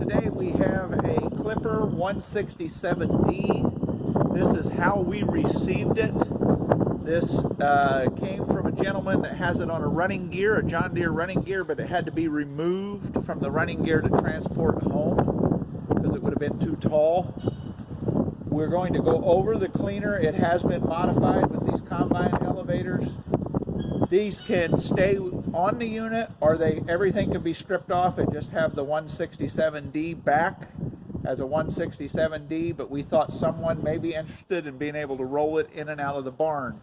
Today we have a Clipper 167D. This is how we received it. This came from a gentleman that has it on a running gear, a John Deere running gear, but it had to be removed from the running gear to transport home because it would have been too tall. We're going to go over the cleaner. It has been modified with these combine elevators. These can stay on the unit, or everything can be stripped off and just have the 167D back as a 167D, but we thought someone may be interested in being able to roll it in and out of the barn.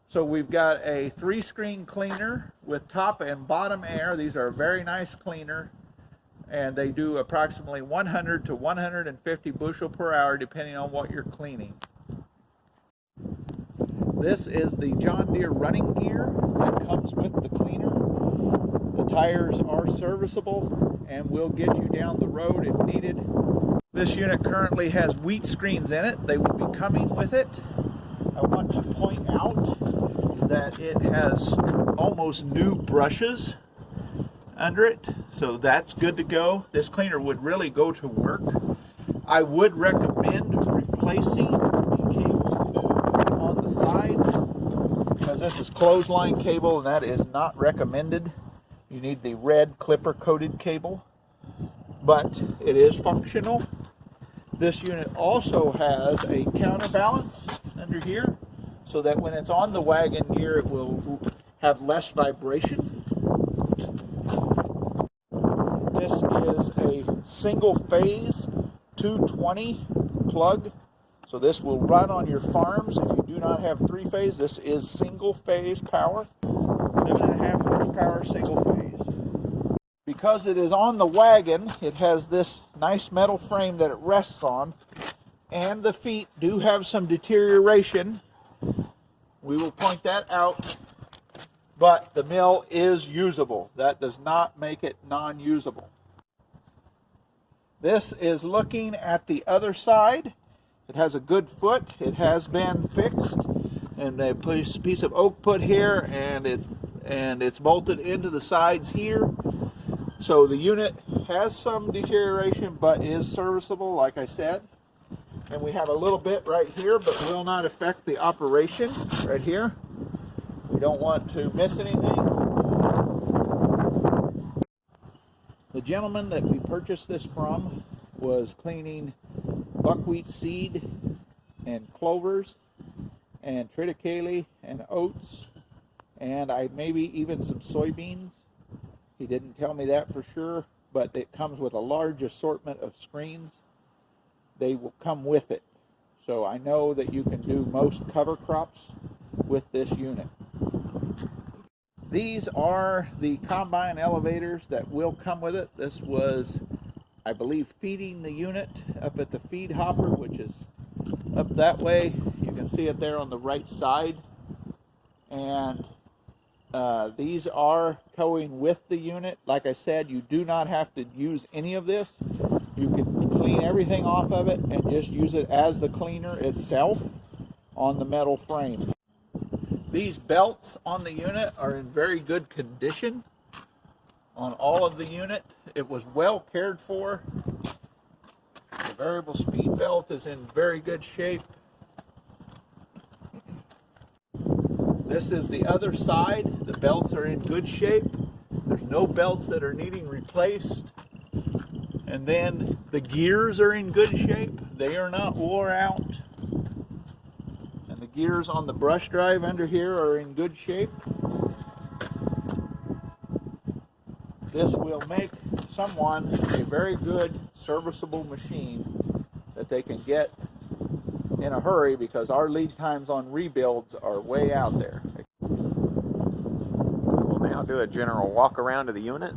So we've got a 3-screen cleaner with top and bottom air. These are a very nice cleaner, and they do approximately 100 to 150 bushel per hour depending on what you're cleaning. This is the John Deere running gear that comes with the cleaner. The tires are serviceable and will get you down the road if needed. This unit currently has wheat screens in it. They will be coming with it. I want to point out that it has almost new brushes under it, so that's good to go. This cleaner would really go to work. I would recommend replacing the cable on the side because this is clothesline cable and that is not recommended. You need the red Clipper coated cable, but it is functional. This unit also has a counterbalance under here so that when it's on the wagon gear it will have less vibration. This is a single phase 220 plug, so this will run on your farms if you do not have 3-phase. This is single phase power, 7.5 horsepower single phase. Because it is on the wagon, it has this nice metal frame that it rests on, and the feet do have some deterioration. We will point that out, but the mill is usable. That does not make it non-usable. This is looking at the other side. It has a good foot. It has been fixed, and a piece of oak put here, and it's bolted into the sides here. So the unit has some deterioration, but is serviceable, like I said. And we have a little bit right here, but will not affect the operation right here. We don't want to miss anything. The gentleman that we purchased this from was cleaning buckwheat seed and clovers and triticale and oats and maybe even some soybeans. He didn't tell me that for sure, but it comes with a large assortment of screens. They will come with it. So I know that you can do most cover crops with this unit. These are the combine elevators that will come with it. This was, I believe, feeding the unit up at the feed hopper, which is up that way. You can see it there on the right side. And these are towing with the unit. Like I said, you do not have to use any of this. You can clean everything off of it and just use it as the cleaner itself on the metal frame. These belts on the unit are in very good condition on all of the unit. It was well cared for. The variable speed belt is in very good shape. This is the other side. The belts are in good shape. There's no belts that are needing replaced. And then the gears are in good shape. They are not wore out. And the gears on the brush drive under here are in good shape. This will make someone a very good serviceable machine that they can get in a hurry because our lead times on rebuilds are way out there. We'll now do a general walk around of the unit.